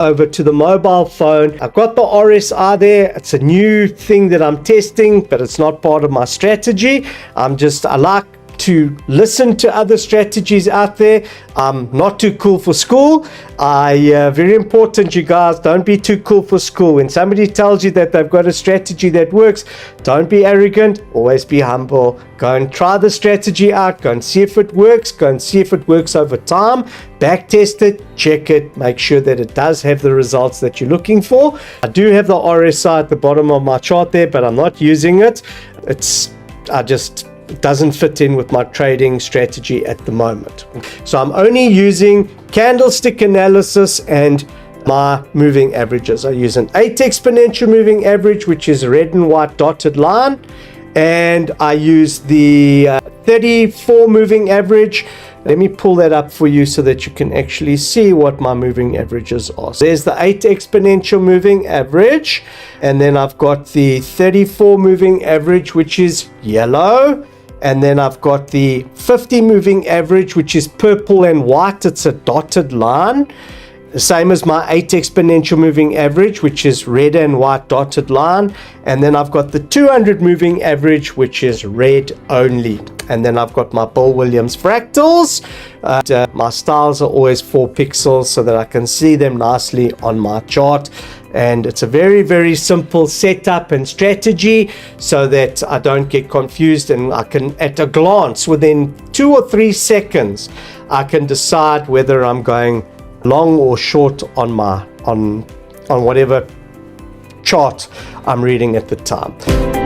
over to the mobile phone. I've got the RSI there. It's a new thing that I'm testing, but it's not part of my strategy. I like to listen to other strategies out there. I'm not too cool for school. Very important, you guys, don't be too cool for school. When somebody tells you that they've got a strategy that works, don't be arrogant, always be humble. Go and try the strategy out, go and see if it works, go and see if it works over time, back test it, check it, make sure that it does have the results that you're looking for. I do have the RSI at the bottom of my chart there, but I'm not using it. It doesn't fit in with my trading strategy at the moment. So I'm only using candlestick analysis and my moving averages. I use an 8 exponential moving average, which is a red and white dotted line, and I use the 34 moving average. Let me pull that up for you so that you can actually see what my moving averages are. So there's the 8 exponential moving average, and then I've got the 34 moving average, which is yellow. And then I've got the 50 moving average, which is purple and white. It's a dotted line. The same as my 8 exponential moving average, which is red and white dotted line. And then I've got the 200 moving average, which is red only. And then I've got my Bill Williams fractals. My styles are always 4 pixels so that I can see them nicely on my chart. And it's a very, very simple setup and strategy so that I don't get confused, and I can, at a glance, within 2 or 3 seconds, I can decide whether I'm going long or short on whatever chart I'm reading at the time.